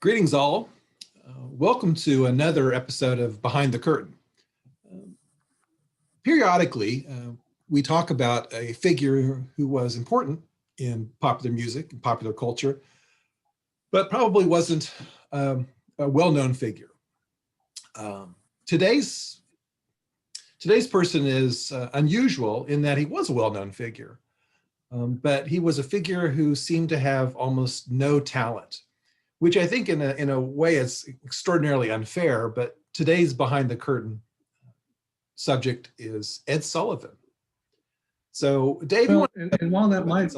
Greetings all. Welcome to another episode of Behind the Curtain. Periodically, we talk about a figure who was important in popular music and popular culture, but probably wasn't a well-known figure. Today's person is unusual in that he was a well-known figure, but he was a figure who seemed to have almost no talent, which I think in a way is extraordinarily unfair, but today's Behind the Curtain subject is Ed Sullivan. So Dave, and while that might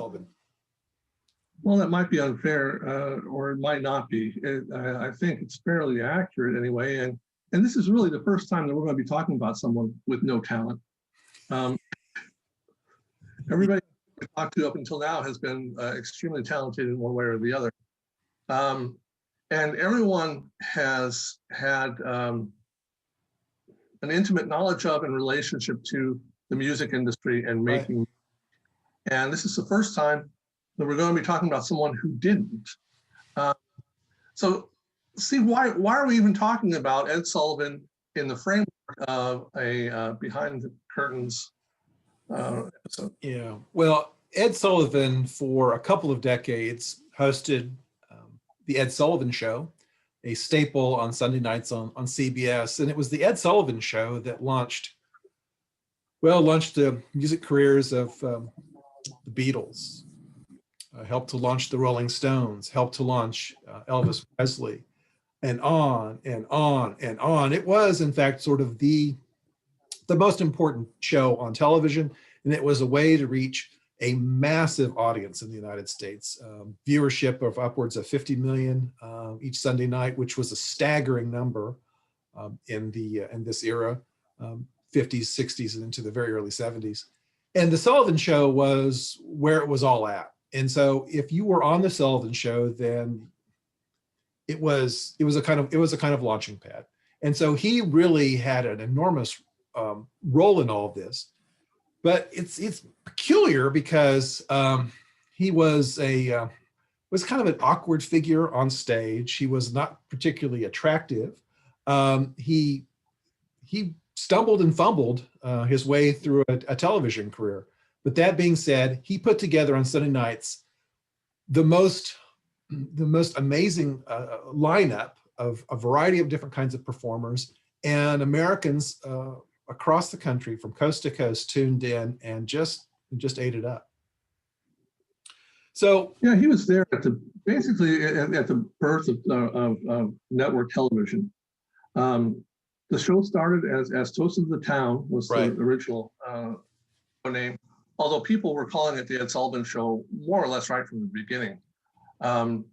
be unfair, or it might not be, I think it's fairly accurate anyway. And this is really the first time that we're going to be talking about someone with no talent. Everybody we've talked to up until now has been extremely talented in one way or the other. And everyone has had an intimate knowledge of and relationship to the music industry and making. Right. And this is the first time that we're going to be talking about someone who didn't. So, Steve, why are we even talking about Ed Sullivan in the framework of a Behind the Curtains episode? Yeah, well, Ed Sullivan for a couple of decades hosted the Ed Sullivan Show, a staple on Sunday nights on CBS. And it was the Ed Sullivan Show that launched the music careers of the Beatles, helped to launch the Rolling Stones, helped to launch Elvis Presley, and on and on and on. It was, in fact, sort of the most important show on television, and it was a way to reach a massive audience in the United States, viewership of upwards of 50 million each Sunday night, which was a staggering number in this era, 50s, 60s, and into the very early 70s. And the Sullivan Show was where it was all at. And so, if you were on the Sullivan Show, then it was a kind of launching pad. And so he really had an enormous role in all of this. But it's peculiar because he was kind of an awkward figure on stage. He was not particularly attractive. He stumbled and fumbled his way through a television career. But that being said, he put together on Sunday nights the most amazing lineup of a variety of different kinds of performers, and Americans across the country from coast to coast tuned in and just ate it up. So yeah, he was there basically at the birth of network television. The show started as Toast of the Town was right. The original name, although people were calling it the Ed Sullivan Show more or less right from the beginning, because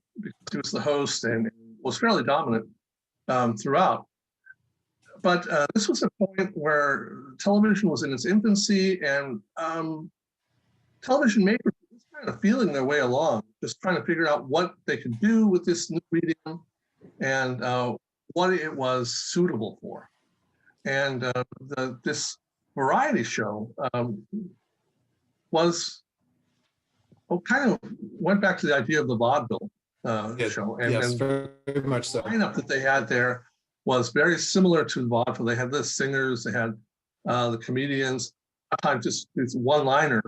he was the host and was fairly dominant throughout. But this was a point where television was in its infancy, and television makers were just kind of feeling their way along, just trying to figure out what they could do with this new medium and what it was suitable for. And this variety show kind of went back to the idea of the vaudeville show. And, yes, very much so. The lineup that they had there was very similar to vaudeville. They had the singers, they had the comedians, sometimes just these one-liner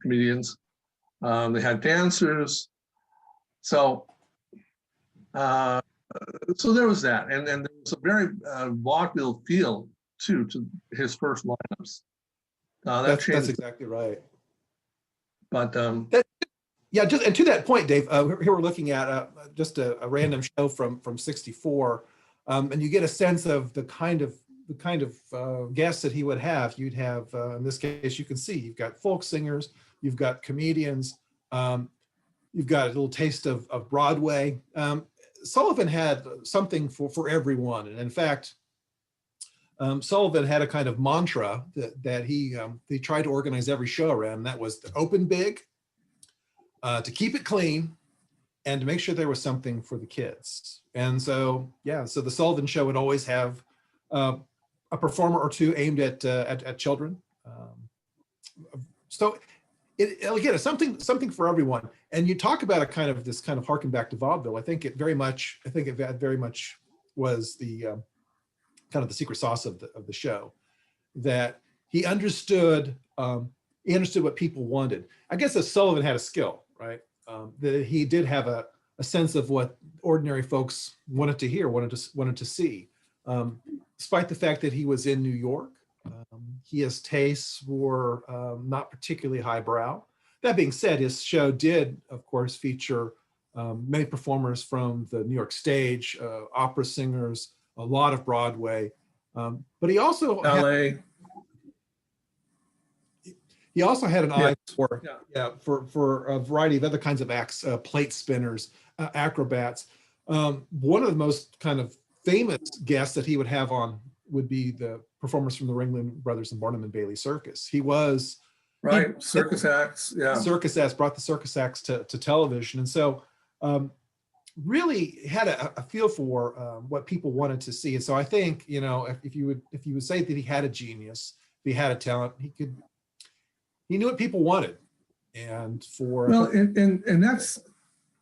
comedians. They had dancers. So there was that, and there was a very vaudeville feel too to his first lineups. That's exactly right. But and to that point, Dave, here we're looking at just a random show from '64. And you get a sense of the kind of guests that he would have. You'd have, in this case, you can see you've got folk singers, you've got comedians, you've got a little taste of Broadway. Sullivan had something for everyone, and in fact, Sullivan had a kind of mantra that he tried to organize every show around, and that was to open big, to keep it clean, and to make sure there was something for the kids. And so, so the Sullivan Show would always have a performer or two aimed at children. So again, it's something for everyone. And you talk about this kind of harken back to vaudeville. I think it very much was the kind of the secret sauce of the show, that he understood what people wanted. I guess that Sullivan had a skill, right? That he did have a sense of what ordinary folks wanted to hear, wanted to see. Despite the fact that he was in New York, his tastes were not particularly highbrow. That being said, his show did, of course, feature many performers from the New York stage, opera singers, a lot of Broadway. But he also had an eye for a variety of other kinds of acts, plate spinners, acrobats. One of the most kind of famous guests that he would have on would be the performers from the Ringling Brothers and Barnum and Bailey Circus. Circus acts, circus acts, brought the circus acts to television, and so really had a feel for what people wanted to see. And so I think, if you would say that he had a genius, if he had a talent, he knew what people wanted. And and that's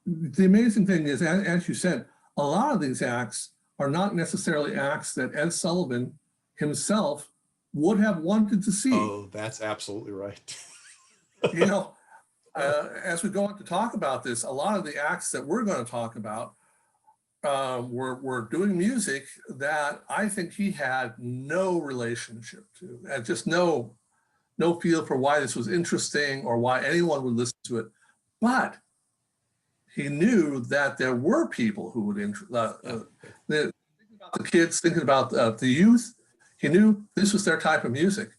the amazing thing is, as you said, a lot of these acts are not necessarily acts that Ed Sullivan himself would have wanted to see. Oh, that's absolutely right. As we go on to talk about this, a lot of the acts that we're going to talk about were doing music that I think he had no relationship to, and just no feel for why this was interesting or why anyone would listen to it. But he knew that there were people who would thinking about the kids, thinking about the youth. He knew this was their type of music.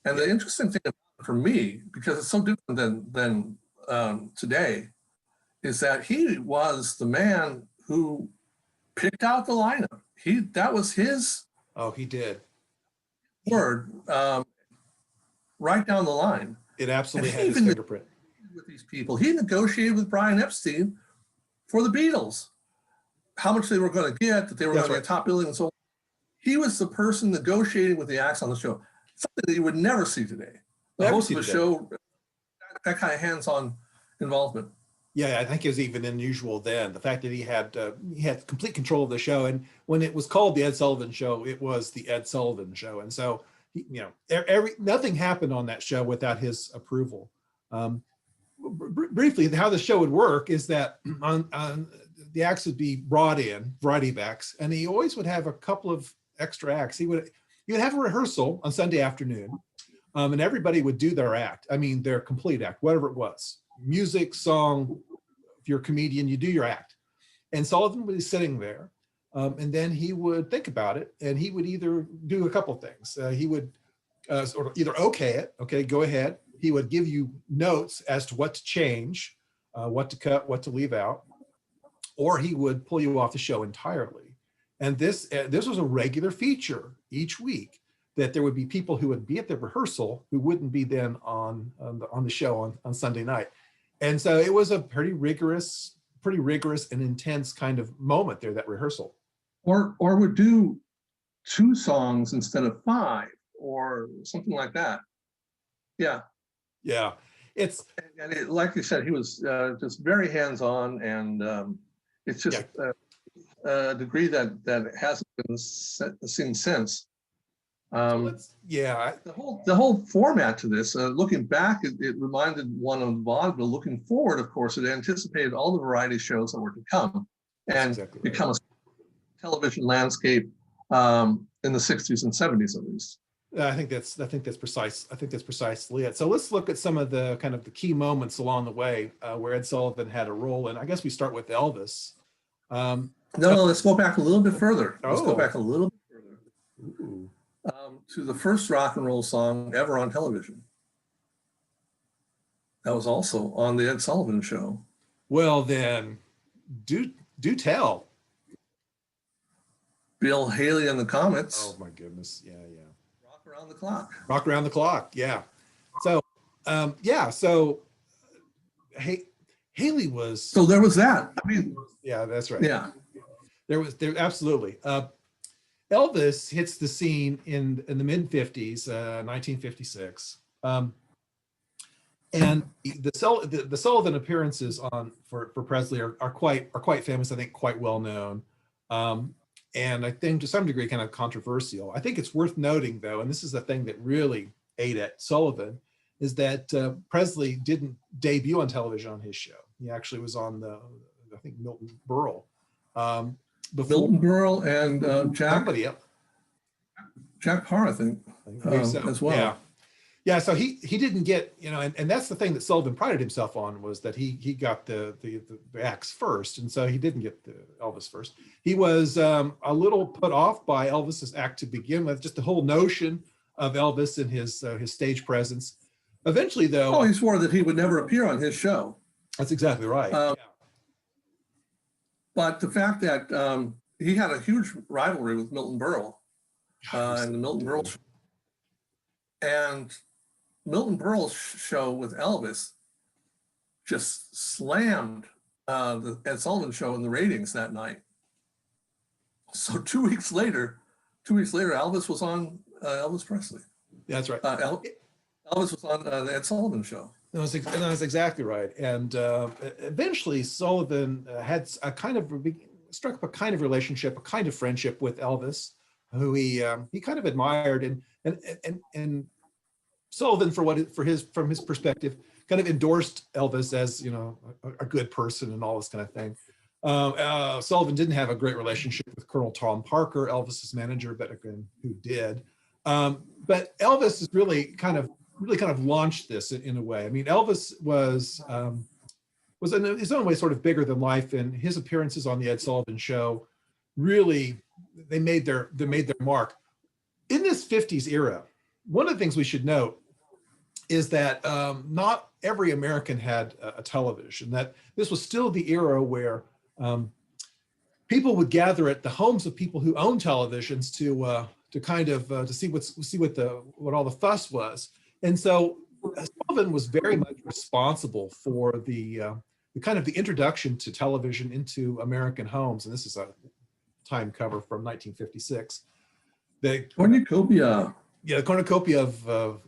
And the interesting thing for me, because it's so different than today, is that he was the man who picked out the lineup. That was his. Oh, he did. Word right down the line. It absolutely had his fingerprint. With these people, he negotiated with Brian Epstein for the Beatles, how much they were going to get, that they were going to get top billing and so on. He was the person negotiating with the acts on the show, something that you would never see today. The host of a show, that kind of hands-on involvement. Yeah, I think it was even unusual then. The fact that he had complete control of the show, and when it was called the Ed Sullivan Show, it was the Ed Sullivan Show, and so nothing happened on that show without his approval. Briefly, how the show would work is that on the acts would be brought in, variety of acts, and he always would have a couple of extra acts. He would have a rehearsal on Sunday afternoon, and everybody would do their act. I mean, their complete act, whatever it was, music, song. If you're a comedian, you do your act. And Sullivan would be sitting there, and then he would think about it, and he would either do a couple of things. He would sort of either okay it, okay, go ahead. He would give you notes as to what to change, what to cut, what to leave out, or he would pull you off the show entirely. And this was a regular feature each week, that there would be people who would be at the rehearsal who wouldn't be then on the show on Sunday night. And so it was a pretty rigorous and intense kind of moment there, that rehearsal. Or would do 2 songs instead of 5 or something like that. Yeah. Yeah, like you said, he was just very hands-on, and it's just a degree that hasn't been seen since. The whole format to this, looking back, it reminded one of vaudeville. Looking forward, of course, it anticipated all the variety shows that were to come and become a television landscape in the 60s and 70s, at least. I think that's precisely it. So let's look at some of the kind of the key moments along the way where Ed Sullivan had a role. And I guess we start with Elvis. Let's go back a little bit further. Let's go back a little bit Ooh. further to the first rock and roll song ever on television. That was also on the Ed Sullivan Show. Well, then, do tell. Bill Haley and the Comets. Oh my goodness! Yeah. Rock Around the Clock. Rock Around the Clock. Yeah. So, Haley was. So there was that. I mean, yeah, that's right. Yeah. There absolutely. Elvis hits the scene in the mid 50s, 1956. And the Sullivan appearances for Presley are quite famous. I think quite well known, and I think to some degree kind of controversial. I think it's worth noting though, and this is the thing that really ate at Sullivan, is that Presley didn't debut on television on his show. He actually was on I think Milton Berle. Before Milton Berle and somebody else. Jack Parr, I think So. as well. Yeah. Yeah, so he didn't get, and that's the thing that Sullivan prided himself on, was that he got the acts first, and so he didn't get the Elvis first. He was a little put off by Elvis's act to begin with, just the whole notion of Elvis and his stage presence. Eventually, though, Oh, he swore that he would never appear on his show. That's exactly right. Yeah. But the fact that he had a huge rivalry with Milton Berle and the Milton Berle show. And Milton Berle's show with Elvis just slammed the Ed Sullivan Show in the ratings that night. So 2 weeks later, Elvis was on Elvis Presley. That's right. Elvis was on the Ed Sullivan Show. That's exactly right. And eventually, Sullivan had struck up a kind of relationship, a kind of friendship with Elvis, who he kind of admired, and Sullivan, from his perspective, kind of endorsed Elvis as a good person and all this kind of thing. Sullivan didn't have a great relationship with Colonel Tom Parker, Elvis's manager, but again, who did. But Elvis has really kind of launched this in a way. I mean, Elvis was in his own way sort of bigger than life, and his appearances on the Ed Sullivan Show really they made their mark. In this 50s era, one of the things we should note is that not every American had a television, that this was still the era where people would gather at the homes of people who owned televisions to see what all the fuss was. And so Sullivan was very much responsible for the kind of the introduction to television into American homes. And this is a time cover from 1956. The Cornucopia. Yeah, the Cornucopia of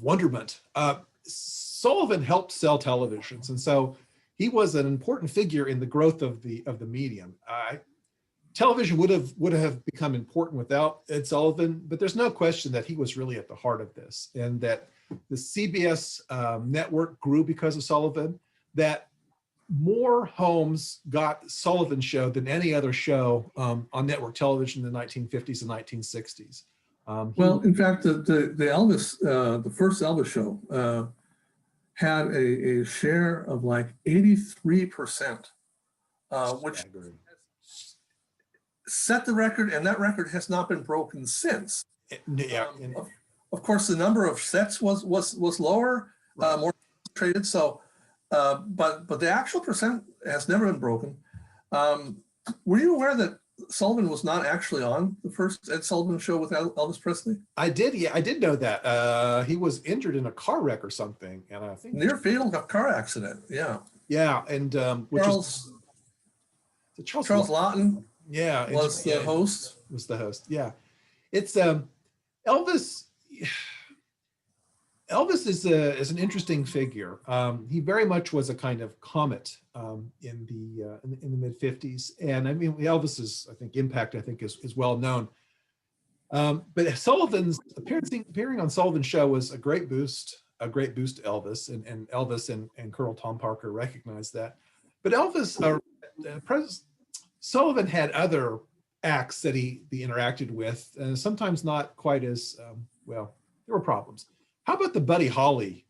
wonderment. Sullivan helped sell televisions, and so he was an important figure in the growth of the medium. Television would have become important without Ed Sullivan, but there's no question that he was really at the heart of this, and that the CBS network grew because of Sullivan. That more homes got Sullivan Show than any other show on network television in the 1950s and 1960s. Well, in fact, the Elvis, the first Elvis show had a share of like 83%, which set the record, and that record has not been broken since. Yeah. Of course, the number of sets was lower, right. More traded. So, but the actual percent has never been broken. Were you aware that Sullivan was not actually on the first Ed Sullivan Show with Elvis Presley? I did. Yeah, I did know that. He was injured in a car wreck or something, and I think near fatal car accident. Yeah. Yeah, and Charles Lawton. Yeah, was the host. Was the host? Yeah, it's Elvis. Elvis is an interesting figure. He very much was a kind of comet in the mid 50s, and I mean Elvis's impact is well known. But Sullivan's appearing on Sullivan's show was a great boost to Elvis, and Elvis and Colonel Tom Parker recognized that. But Sullivan had other acts that he interacted with, sometimes not quite as well. There were problems. How about the Buddy Holly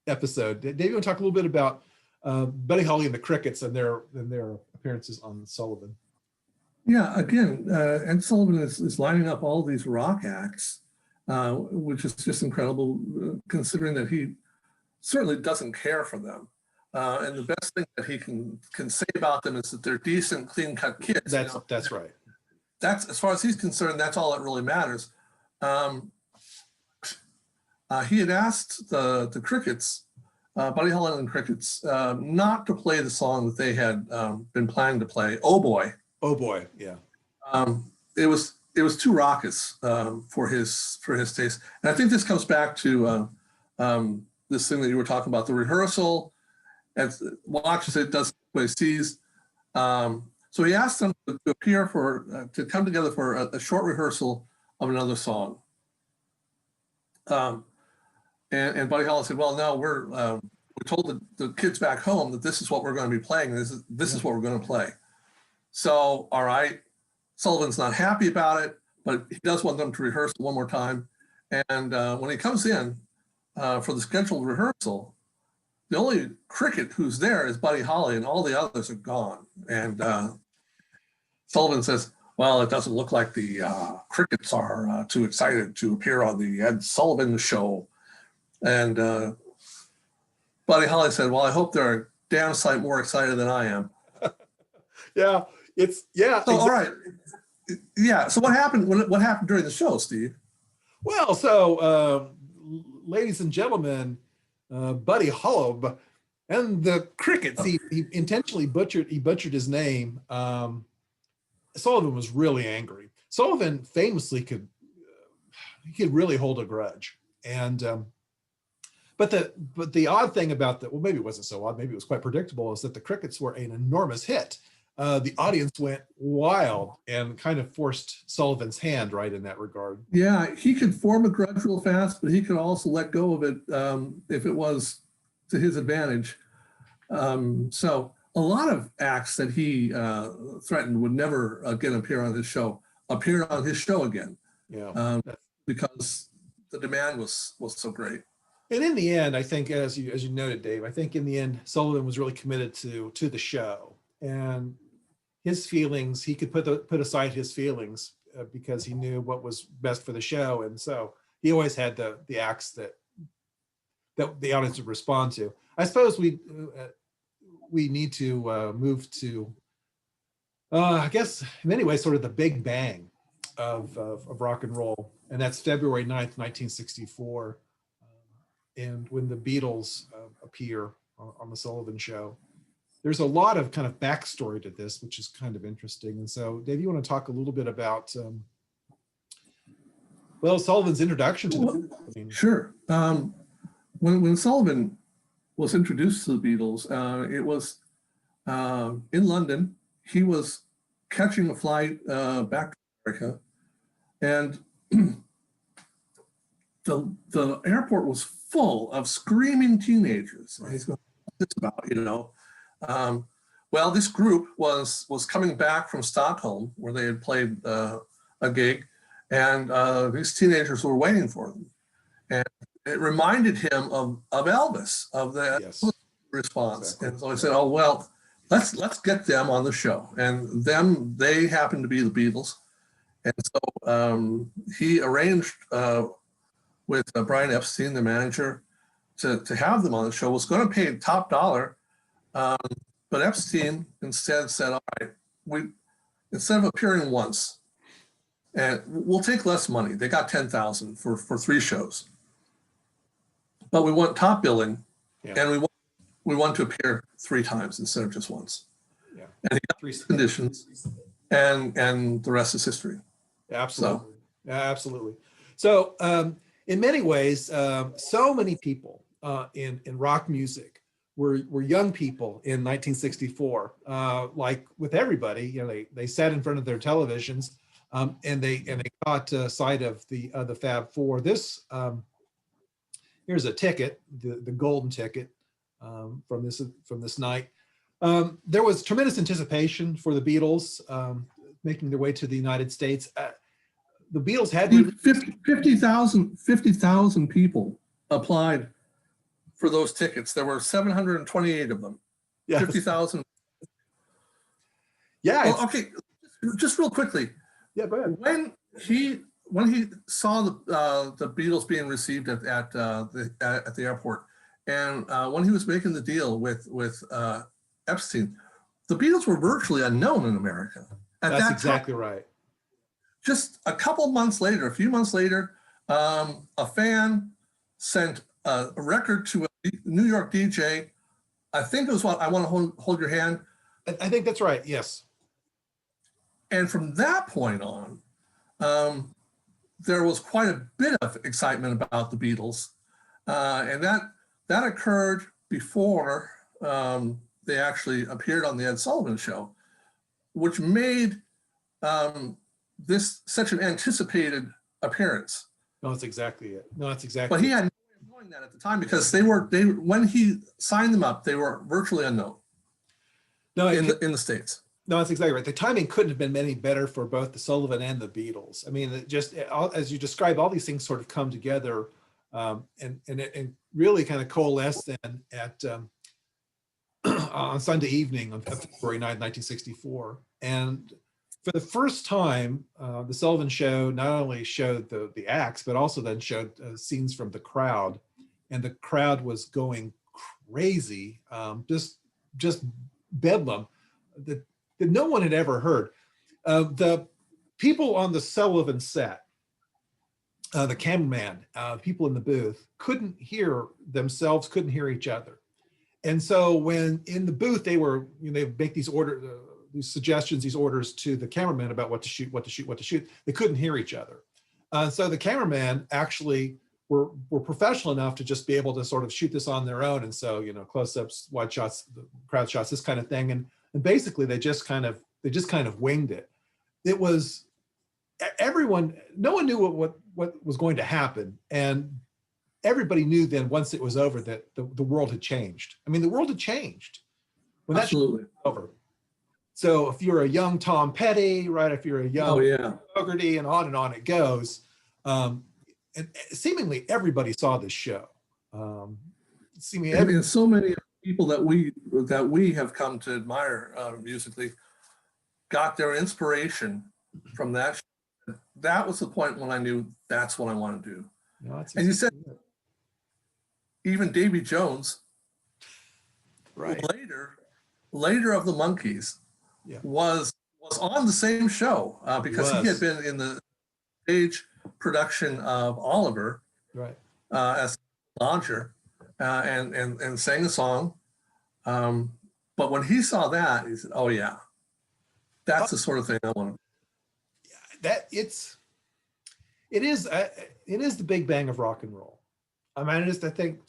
episode? Dave, you want to talk a little bit about Buddy Holly and the Crickets and their appearances on Sullivan? Yeah, again, Ed Sullivan is lining up all these rock acts, which is just incredible, considering that he certainly doesn't care for them. And the best thing that he can say about them is that they're decent, clean-cut kids. That's right. That's, as far as he's concerned, that's all that really matters. He had asked the Crickets, Buddy Holly and the Crickets, not to play the song that they had been planning to play, "Oh Boy." Oh Boy, yeah. It was too raucous for his taste, and I think this comes back to the this thing that you were talking about, the rehearsal, and watches it, does what he sees. So he asked them to appear to come together for a short rehearsal of another song. And Buddy Holly said, well, no, we told the kids back home that this is what we're going to be playing. This is what we're going to play. So, all right, Sullivan's not happy about it, but he does want them to rehearse one more time. And when he comes in for the scheduled rehearsal, the only cricket who's there is Buddy Holly, and all the others are gone. And Sullivan says, well, it doesn't look like the crickets are too excited to appear on the Ed Sullivan Show. And Buddy Holly said, well, I hope they're a damn sight more excited than I am. Yeah, So, exactly. all right. Yeah. So what happened? What happened during the show, Steve? Well, so ladies and gentlemen, Buddy Holly and the Crickets. He intentionally butchered his name. Sullivan was really angry. Sullivan famously could really hold a grudge. And but the odd thing about that, well, maybe it wasn't so odd, maybe it was quite predictable, is that the Crickets were an enormous hit. The audience went wild and kind of forced Sullivan's hand right in that regard. Yeah, he could form a grudge real fast, but he could also let go of it if it was to his advantage. So a lot of acts that he threatened would never again appear on his show appeared on his show again. Yeah, because the demand was so great. And in the end, I think, as you noted, Dave, I think in the end, Sullivan was really committed to the show, and his feelings, he could put aside his feelings because he knew what was best for the show, and so he always had the acts that the audience would respond to. I suppose we need to move to, I guess, in many ways, sort of the big bang of rock and roll, and that's February 9th, 1964. And when the Beatles appear on the Sullivan Show. There's a lot of kind of backstory to this, which is kind of interesting. And so, Dave, you want to talk a little bit about, Sullivan's introduction to the Sure. When Sullivan was introduced to the Beatles, it was in London. He was catching a flight back to America, and the airport was full of screaming teenagers. And he's going, what's this about, well, this group was coming back from Stockholm, where they had played a gig, and these teenagers were waiting for them. And it reminded him of Elvis, of the Yes. response. Exactly. And so I said, oh, well, let's get them on the show. And they happened to be the Beatles. And so he arranged with Brian Epstein, the manager, to have them on the show. Was going to pay top dollar, but Epstein instead said, all right, instead of appearing once, and we'll take less money. They got $10,000 for 3 shows, but we want top billing, and we want to appear 3 times instead of just once. Yeah. And he got 3 conditions, and the rest is history. Absolutely. So. Absolutely. So in many ways, so many people in rock music were young people in 1964. Like with everybody, they sat in front of their televisions and they caught sight of the Fab Four. This here's a ticket, the golden ticket from this night. There was tremendous anticipation for the Beatles making their way to the United States. The Beatles had 50,000 people applied for those tickets. There were 728 of them. Yes. 50,000. Yeah. Well, okay. Just real quickly. Yeah, go ahead. When he saw the Beatles being received at the airport, and when he was making the deal with Epstein, the Beatles were virtually unknown in America. That's exactly right. Just a few months later, a fan sent a record to a New York DJ. I think it was I Want to Hold Your Hand. I think that's right, yes. And from that point on, there was quite a bit of excitement about the Beatles. And that that occurred before they actually appeared on the Ed Sullivan Show, which made this such an anticipated appearance. No, that's exactly it. No, that's exactly. But he had no way of knowing that at the time, because they when he signed them up, they were virtually unknown. No, in the States. No, that's exactly right. The timing couldn't have been any better for both the Sullivan and the Beatles. I mean, just as you describe, all these things sort of come together and really kind of coalesce then at on Sunday evening on February 9th, 1964. And for the first time, the Sullivan Show not only showed the acts, but also then showed scenes from the crowd. And the crowd was going crazy, just bedlam that no one had ever heard. The people on the Sullivan set, the cameraman, people in the booth, couldn't hear themselves, couldn't hear each other. And so when in the booth, they were, they make these orders, these suggestions, these orders to the cameraman about what to shoot, what to shoot, what to shoot. They couldn't hear each other. So the cameraman actually were professional enough to just be able to sort of shoot this on their own. And so, close-ups, wide shots, crowd shots, this kind of thing. And basically they just kind of winged it. It was everyone, no one knew what was going to happen. And everybody knew then once it was over that the world had changed. I mean, the world had changed when that was over. So if you're a young Tom Petty, right? If you're a young Fogerty, and on it goes. And seemingly everybody saw this show. And so many people that we have come to admire musically got their inspiration from that show. That was the point when I knew that's what I want to do. No, and you said even Davy Jones, right? Later of the Monkees, was on the same show because he had been in the stage production of Oliver, right? As launcher, and sang a song. But when he saw that, he said, "Oh yeah, that's the sort of thing I want to." That it is the Big Bang of rock and roll. I mean, I think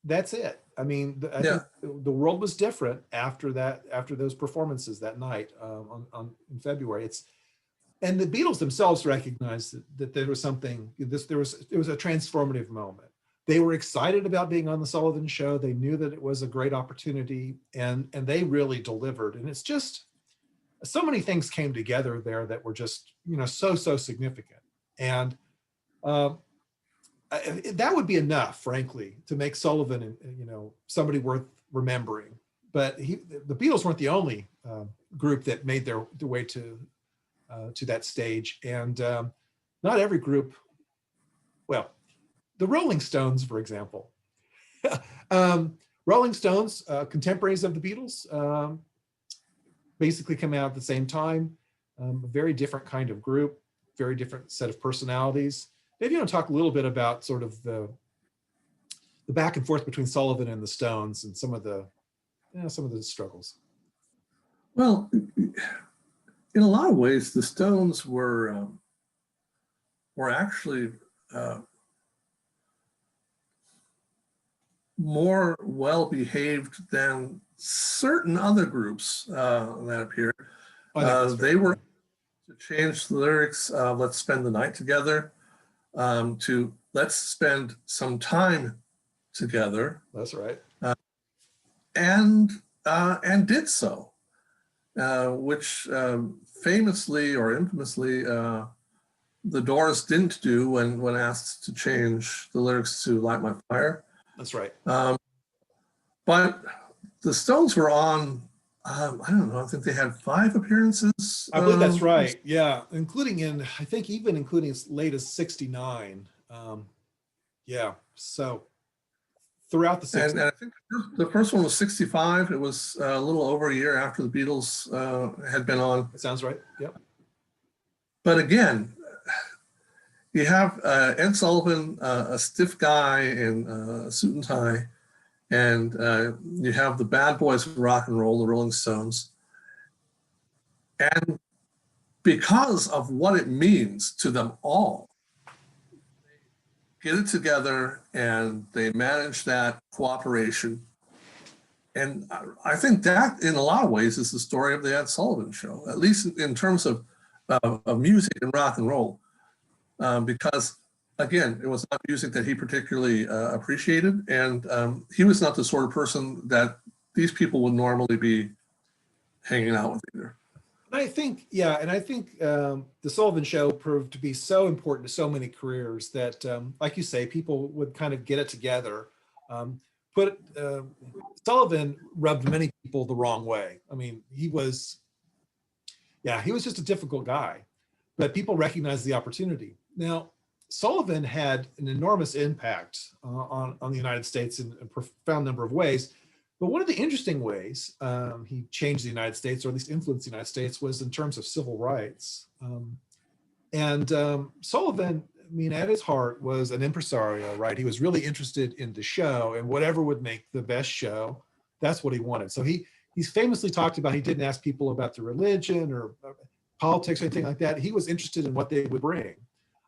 that's it. I mean, I think the world was different after those performances that night in February. And the Beatles themselves recognized that there was something. It was a transformative moment. They were excited about being on the Sullivan Show. They knew that it was a great opportunity, and they really delivered. And it's just so many things came together there that were just so significant. And that would be enough, frankly, to make Sullivan somebody worth remembering. But the Beatles weren't the only group that made their way to that stage, and not every group. Well, the Rolling Stones, for example. Rolling Stones, contemporaries of the Beatles, basically come out at the same time. A very different kind of group, very different set of personalities. Maybe you want to talk a little bit about sort of the back and forth between Sullivan and the Stones and some of the struggles. Well, in a lot of ways, the Stones were actually more well-behaved than certain other groups that appeared. They were to change the lyrics, "Let's spend the night together," to "Let's spend some time together." That's right. And did so, which famously or infamously the Doors didn't do when asked to change the lyrics to "Light My Fire." That's right. But the Stones were on, I don't know, I think they had 5 appearances. I believe that's right. Yeah, including as late as '69. So throughout the 60s. And I think the first one was '65. It was a little over a year after the Beatles had been on. That sounds right. Yep. But again, you have Ed Sullivan, a stiff guy in a suit and tie, and you have the bad boys of rock and roll, the Rolling Stones. And because of what it means to them all, they get it together and they manage that cooperation. And I think that in a lot of ways is the story of the Ed Sullivan Show, at least in terms of music and rock and roll. Because again, it was not music that he particularly appreciated. And he was not the sort of person that these people would normally be hanging out with either. I think, yeah, and I think the Sullivan Show proved to be so important to so many careers that, like you say, people would kind of get it together. Sullivan rubbed many people the wrong way. I mean, he was just a difficult guy, but people recognized the opportunity. Now, Sullivan had an enormous impact on the United States in a profound number of ways. But one of the interesting ways he changed the United States, or at least influenced the United States, was in terms of civil rights. Sullivan, I mean, at his heart was an impresario, right? He was really interested in the show, and whatever would make the best show, that's what he wanted. So he's famously talked about, he didn't ask people about their religion or politics or anything like that. He was interested in what they would bring.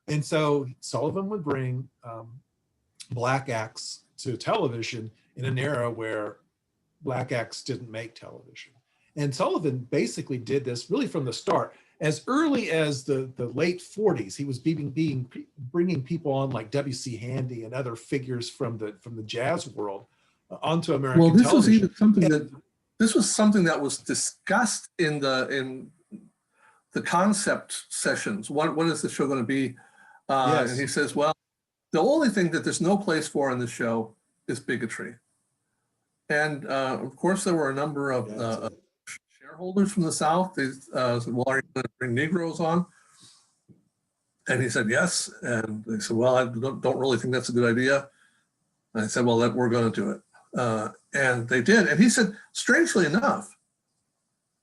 And so Sullivan would bring Black acts to television in an era where Black acts didn't make television. And Sullivan basically did this really from the start. As early as the late 40s, he was bringing people on like W.C. Handy and other figures from the jazz world onto American television. Well, this was even something this was something that was discussed in the concept sessions. What is the show going to be? Yes. And he says, well, the only thing that there's no place for in the show is bigotry. And of course, there were a number of shareholders from the South. They said, well, are you going to bring Negroes on? And he said, yes. And they said, well, I don't really think that's a good idea. And I said, well, we're going to do it. And they did. And he said, strangely enough,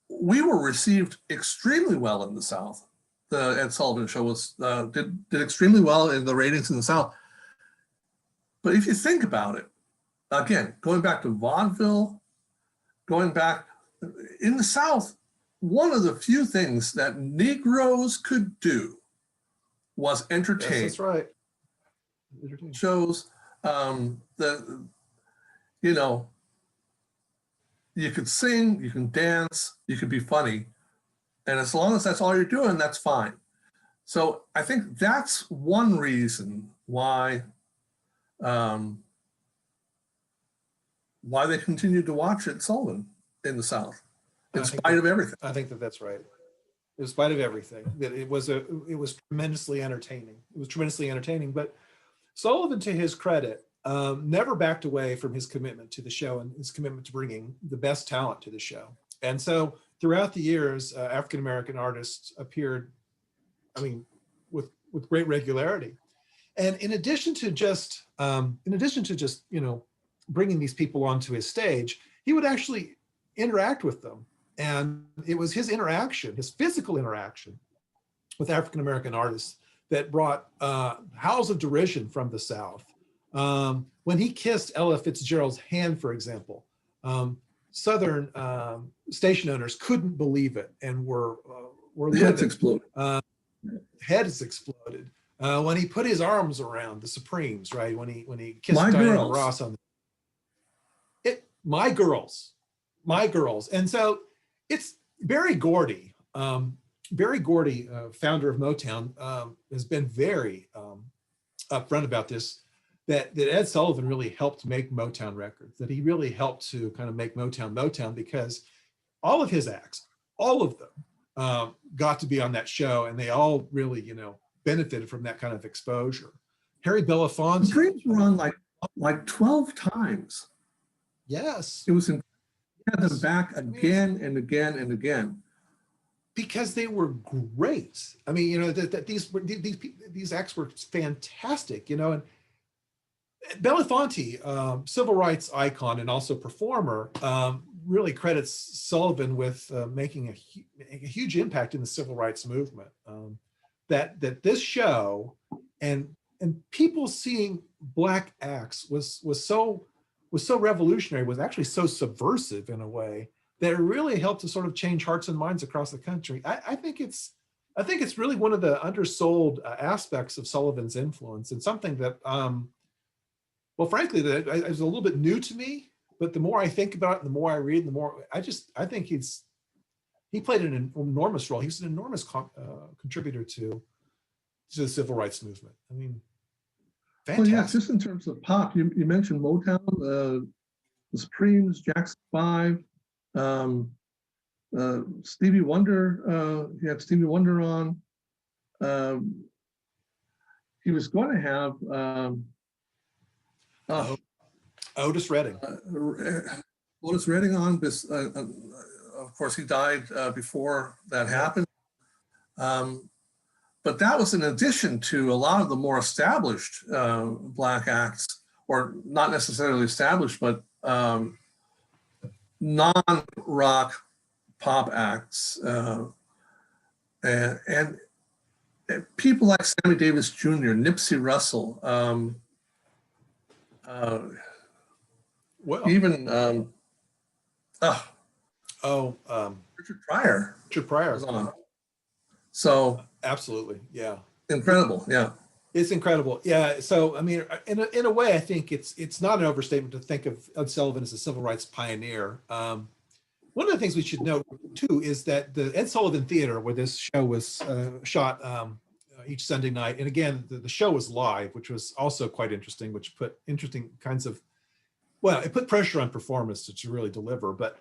we were received extremely well in the South. The Ed Sullivan Show did extremely well in the ratings in the South. But if you think about it, again, going back to vaudeville, going back in the South, one of the few things that Negroes could do was entertain. Yes, that's right. Shows that, you know, you could sing, you can dance, you can be funny. And as long as that's all you're doing, that's fine. So I think that's one reason why they continued to watch Ed Sullivan in the South, in spite of everything. I think that's right. In spite of everything, that it was tremendously entertaining. It was tremendously entertaining. But Sullivan, to his credit, never backed away from his commitment to the show and his commitment to bringing the best talent to the show. And so throughout the years, African-American artists appeared, I mean, with great regularity. And in addition to just you know, bringing these people onto his stage, he would actually interact with them. And it was his interaction, his physical interaction with African-American artists that brought howls of derision from the South. When he kissed Ella Fitzgerald's hand, for example, Southern station owners couldn't believe it and were heads exploded. Heads exploded. When he put his arms around the Supremes, right? When he kissed My Diana girls. Ross on my girls. And so it's Berry Gordy. Berry Gordy, founder of Motown, has been very upfront about this, that Ed Sullivan really helped make Motown records, that he really helped to kind of make Motown, because all of his acts, all of them got to be on that show, and they all really, you know, benefited from that kind of exposure. Harry Belafonte. Dreams were on like 12 times. Yes. It was in, had them back again and again and again. Because they were great. I mean, you know, that these acts were fantastic, you know. And Belafonte, civil rights icon and also performer, really credits Sullivan with making a huge impact in the civil rights movement. That this show and people seeing Black acts was so revolutionary, was actually so subversive in a way that it really helped to sort of change hearts and minds across the country. I think it's I think it's really one of the undersold aspects of Sullivan's influence, and something that, well, frankly, that is a little bit new to me. But the more I think about it, the more I read, the more I think he played an enormous role. He was an enormous contributor to the civil rights movement. I mean, fantastic. Well, yeah, just in terms of pop, you mentioned Motown, the Supremes, Jackson 5, Stevie Wonder. He had Stevie Wonder on. He was going to have Otis Redding. Otis Redding on. Of course, he died before that happened. But that was in addition to a lot of the more established Black acts, or not necessarily established, but non-rock pop acts, and people like Sammy Davis Jr., Nipsey Russell, well, even Richard Pryor. Richard Pryor was on. So absolutely, yeah, incredible, yeah. It's incredible, yeah. So I mean, in a way, I think it's not an overstatement to think of Ed Sullivan as a civil rights pioneer. One of the things we should note too is that the Ed Sullivan Theater, where this show was shot each Sunday night, and again, the show was live, which was also quite interesting, which put interesting kinds of, well, it put pressure on performers to really deliver. But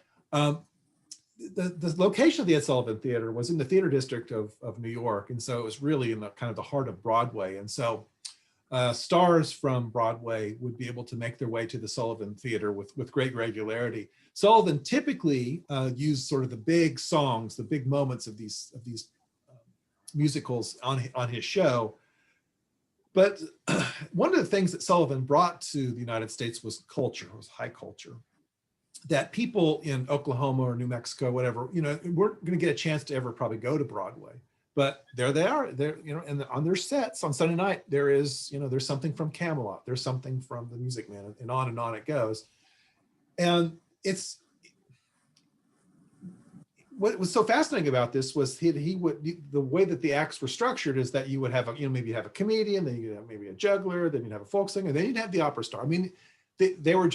the location of the Ed Sullivan Theater was in the theater district of New York, and so it was really in the kind of the heart of Broadway. And so stars from Broadway would be able to make their way to the Sullivan Theater with great regularity. Sullivan typically used sort of the big songs, the big moments of these musicals on his show. But one of the things that Sullivan brought to the United States was culture, was high culture, that people in Oklahoma or New Mexico, whatever, weren't going to get a chance to ever probably go to Broadway. But there they are, there, and on their sets on Sunday night, there is, there's something from Camelot, there's something from The Music Man, and on it goes. And it's, what was so fascinating about this was he would, the way that the acts were structured is that you would have maybe you have a comedian, then you'd have maybe a juggler, then you'd have a folk singer, then you'd have the opera star. I mean, they were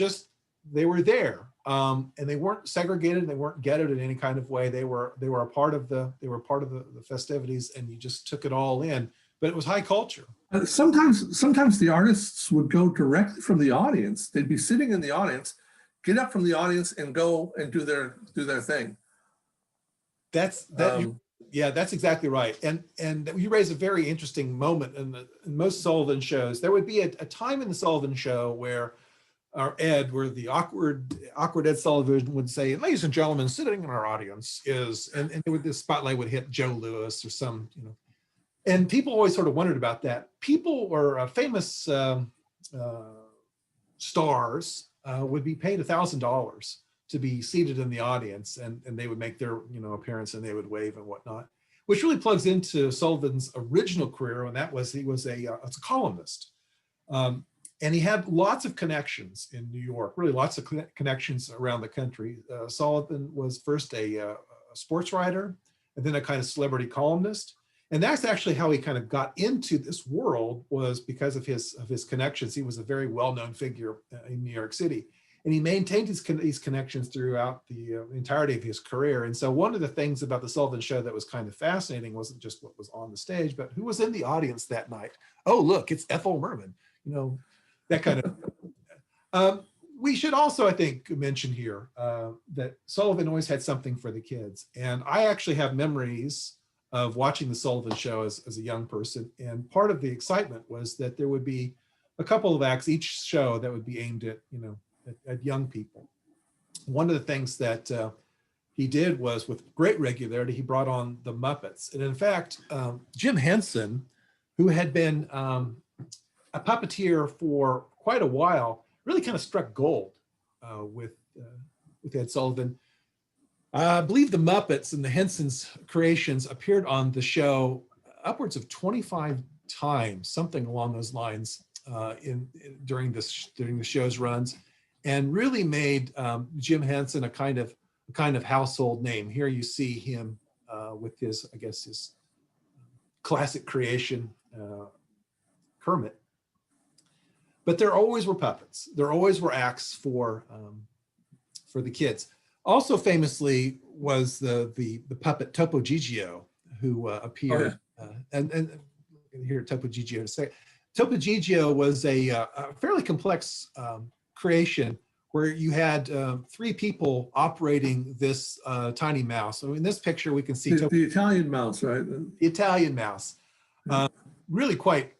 there, and they weren't segregated, they weren't ghettoed in any kind of way. They were a part of the festivities, and you just took it all in. But it was high culture. Sometimes the artists would go directly from the audience. They'd be sitting in the audience, get up from the audience, and go and do their thing. That's exactly right. And you raise a very interesting moment in most Sullivan shows. There would be a time in the Sullivan Show where where the awkward Ed Sullivan would say, "Ladies and gentlemen, sitting in our audience is," and the spotlight would hit Joe Louis or some, and people always sort of wondered about that. People or famous stars would be paid $1,000 to be seated in the audience, and they would make their appearance, and they would wave and whatnot, which really plugs into Sullivan's original career, and that was he was a columnist. And he had lots of connections in New York, really lots of connections around the country. Sullivan was first a sports writer, and then a kind of celebrity columnist. And that's actually how he kind of got into this world, was because of his connections. He was a very well-known figure in New York City. And he maintained these connections throughout the entirety of his career. And so one of the things about the Sullivan Show that was kind of fascinating wasn't just what was on the stage, but who was in the audience that night. Oh, look, it's Ethel Merman, that kind of. We should also, I think, mention here that Sullivan always had something for the kids. And I actually have memories of watching the Sullivan Show as a young person. And part of the excitement was that there would be a couple of acts each show that would be aimed at, at young people. One of the things that he did was, with great regularity, he brought on the Muppets. And in fact, Jim Henson, who had been a puppeteer for quite a while, really kind of struck gold with Ed Sullivan. I believe the Muppets and the Henson's creations appeared on the show upwards of 25 times, something along those lines, during the show's runs, and really made Jim Henson a kind of household name. Here you see him with his classic creation, Kermit. But there always were puppets. There always were acts for the kids. Also famously was the puppet Topo Gigio, who appeared. And here Topo Gigio to say, Topo Gigio was a fairly complex creation where you had 3 people operating this tiny mouse. So in this picture, we can see the Italian mouse, right? The Italian mouse. Really quite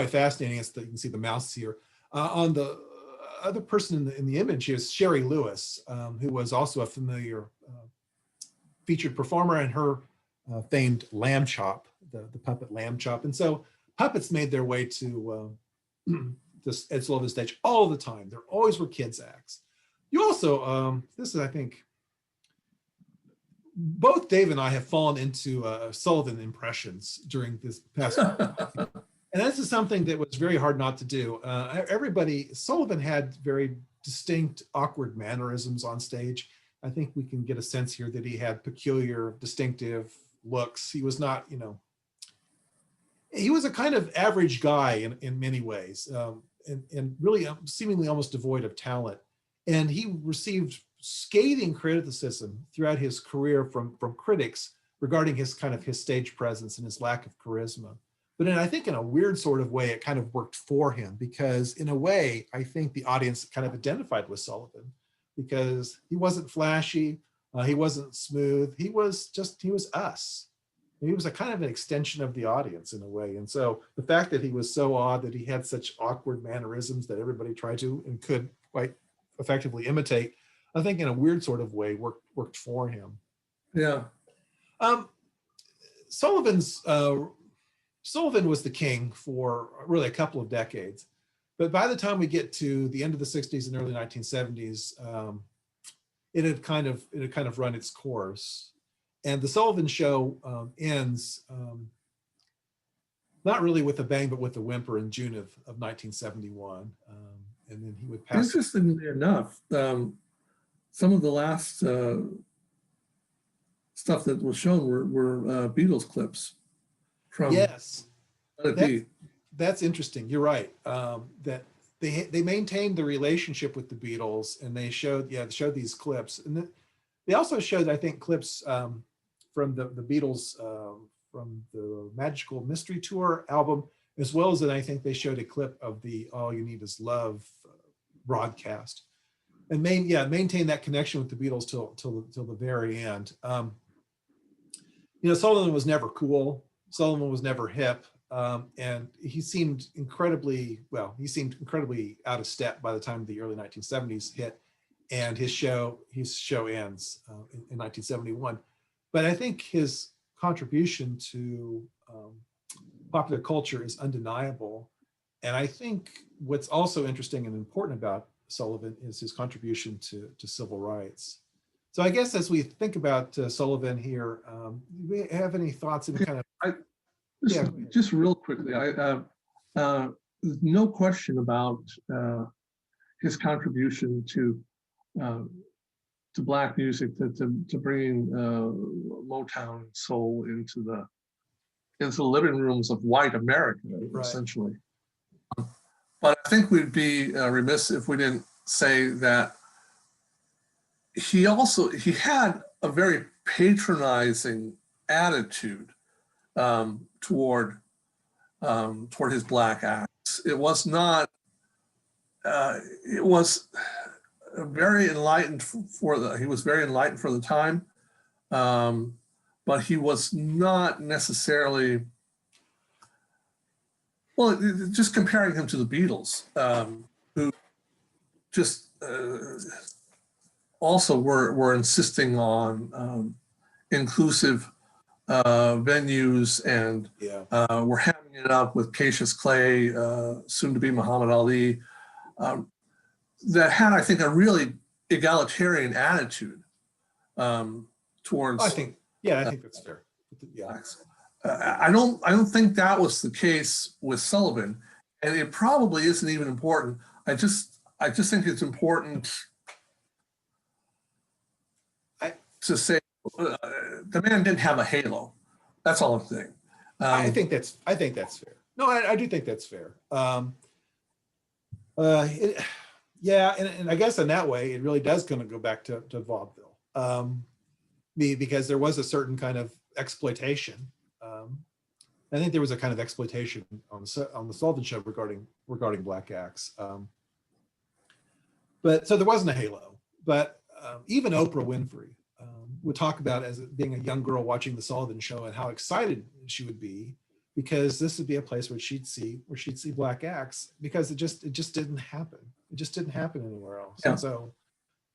fascinating. You can see the mouse here. On the other person in the image is Sherry Lewis, who was also a familiar featured performer, and her famed lamb chop, the puppet lamb chop. And so puppets made their way to this Ed Sullivan stage all the time. There always were kids acts. You also, this is, I think, both Dave and I have fallen into Sullivan impressions during this past and this is something that was very hard not to do. Sullivan had very distinct, awkward mannerisms on stage. I think we can get a sense here that he had peculiar, distinctive looks. He was not, he was a kind of average guy in many ways, and really seemingly almost devoid of talent. And he received scathing criticism throughout his career from critics regarding his stage presence and his lack of charisma. But I think in a weird sort of way, it kind of worked for him, because in a way, I think the audience kind of identified with Sullivan because he wasn't flashy, he wasn't smooth, he was us. He was a kind of an extension of the audience in a way. And so the fact that he was so odd, that he had such awkward mannerisms that everybody tried to and could quite effectively imitate, I think in a weird sort of way worked for him. Yeah. Sullivan was the king for really a couple of decades, but by the time we get to the end of the 60s and early 1970s, it had kind of run its course, and the Sullivan Show ends not really with a bang, but with a whimper in June of 1971, and then he would pass. Interestingly enough, some of the last stuff that was shown were Beatles clips. Yes, that's interesting. You're right. That they maintained the relationship with the Beatles, and they showed these clips, and they also showed, I think, clips from the Beatles from the Magical Mystery Tour album, as well as I think they showed a clip of the All You Need Is Love broadcast, and maintain that connection with the Beatles till the very end. Sullivan was never cool. Sullivan was never hip, and he seemed incredibly out of step by the time the early 1970s hit, and his show ends in 1971. But I think his contribution to popular culture is undeniable, and I think what's also interesting and important about Sullivan is his contribution to civil rights. So I guess as we think about Sullivan here, do we have any thoughts in kind of? Just real quickly, no question about his contribution to Black music, to bringing Motown and soul into the living rooms of white America, right, essentially. But I think we'd be remiss if we didn't say that he had a very patronizing attitude toward his Black acts. It was not. It was very enlightened he was very enlightened for the time, but he was not necessarily. Well, just comparing him to the Beatles, who just also were insisting on inclusive venues, and were hamming it up with Cassius Clay, soon to be Muhammad Ali, that had, I think, a really egalitarian attitude towards. I think that's fair. Yeah. I don't think that was the case with Sullivan, and it probably isn't even important. I just think it's important to say the man didn't have a halo. That's all I'm saying. I think that's fair. No, I do think that's fair. Yeah, and I guess in that way, it really does kind of go back to vaudeville, because there was a certain kind of exploitation. I think there was a kind of exploitation on the Sullivan Show regarding black acts. But so there wasn't a halo. But even Oprah Winfrey would talk about as being a young girl watching the Sullivan Show and how excited she would be, because this would be a place where she'd see black acts, because it just didn't happen. It just didn't happen anywhere else. Yeah. And so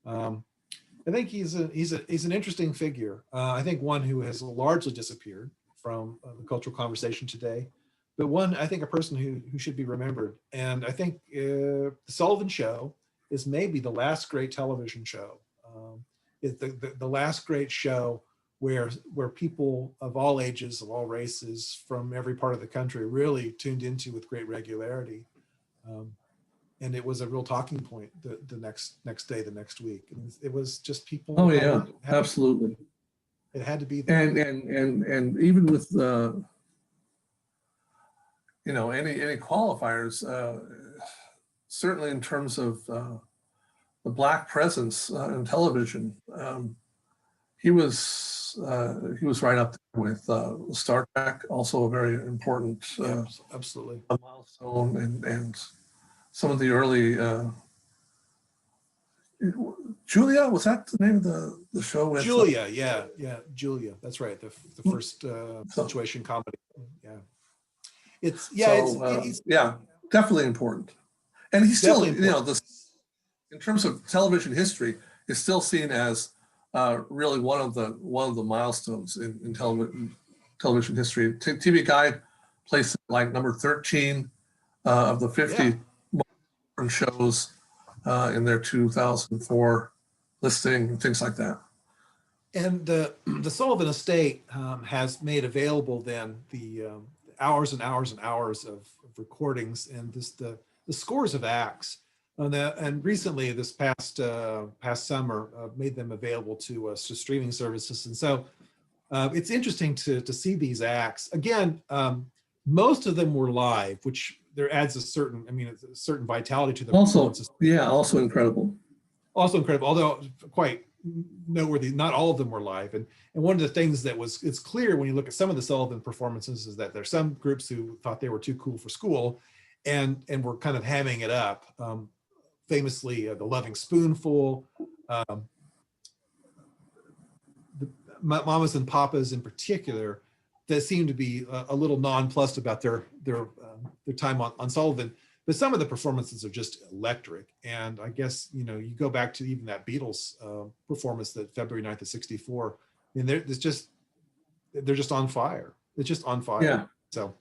I think he's an interesting figure. I think one who has largely disappeared from the cultural conversation today, but I think a person who should be remembered. And I think the Sullivan Show is maybe the last great television show. It's the last great show where people of all ages, of all races, from every part of the country really tuned into with great regularity. And it was a real talking point the next day, the next week. And it was just people. Oh yeah, absolutely. It had to be there. And even with any qualifiers, certainly in terms of the black presence in television, he was right up there with Star Trek, also a very important absolutely milestone, and some of the early Julia, was that the name of the show? Julia, yeah, Julia. That's right. The first situation comedy. Yeah, it's definitely important. And he's still, in terms of television history, is still seen as really one of the milestones in television history. TV Guide placed it like number 13 of the 50 modern shows in their 2004 listing, things like that. And the Sullivan Estate has made available then the hours and hours and hours of recordings and the scores of acts. And recently, this past summer, made them available to streaming services. And so it's interesting to see these acts. Again, most of them were live, which there adds a certain vitality to the performances. Also incredible. Also incredible, although quite noteworthy. Not all of them were live. And one of the things it's clear when you look at some of the Sullivan performances is that there's some groups who thought they were too cool for school and were kind of hamming it up. Famously, the Loving Spoonful, the Mamas and Papas in particular, that seemed to be a little nonplussed about their time on Sullivan. But some of the performances are just electric. And I guess, you go back to even that Beatles performance that February 9th of 64, and they're just on fire. It's just on fire. Yeah. So.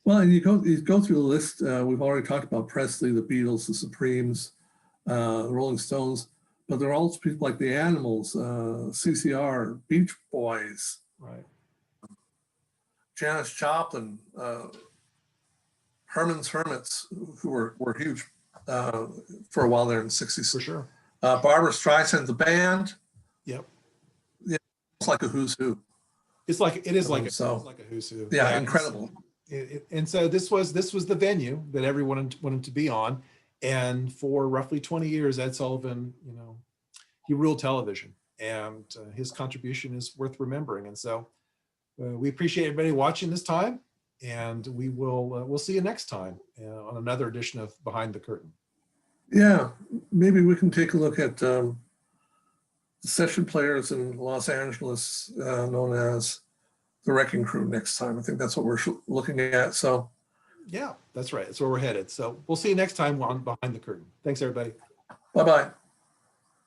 Well, and you go through the list. We've already talked about Presley, the Beatles, the Supremes, the Rolling Stones, but there are also people like the Animals, CCR, Beach Boys, right? Janis Joplin, Herman's Hermits, who were huge for a while there in the 60s. For sure. Barbra Streisand, the band. Yep. Yeah, it's like a who's who. It is like a who's who. Yeah, incredible. And so this was the venue that everyone wanted to be on, and for roughly 20 years, Ed Sullivan, he ruled television, and his contribution is worth remembering. And so we appreciate everybody watching this time, and we'll see you next time on another edition of Behind the Curtain. Yeah, maybe we can take a look at the session players in Los Angeles, known as the Wrecking Crew, next time. I think that's what we're looking at. So yeah, that's right. That's where we're headed. So we'll see you next time on Behind the Curtain. Thanks, everybody. Bye-bye.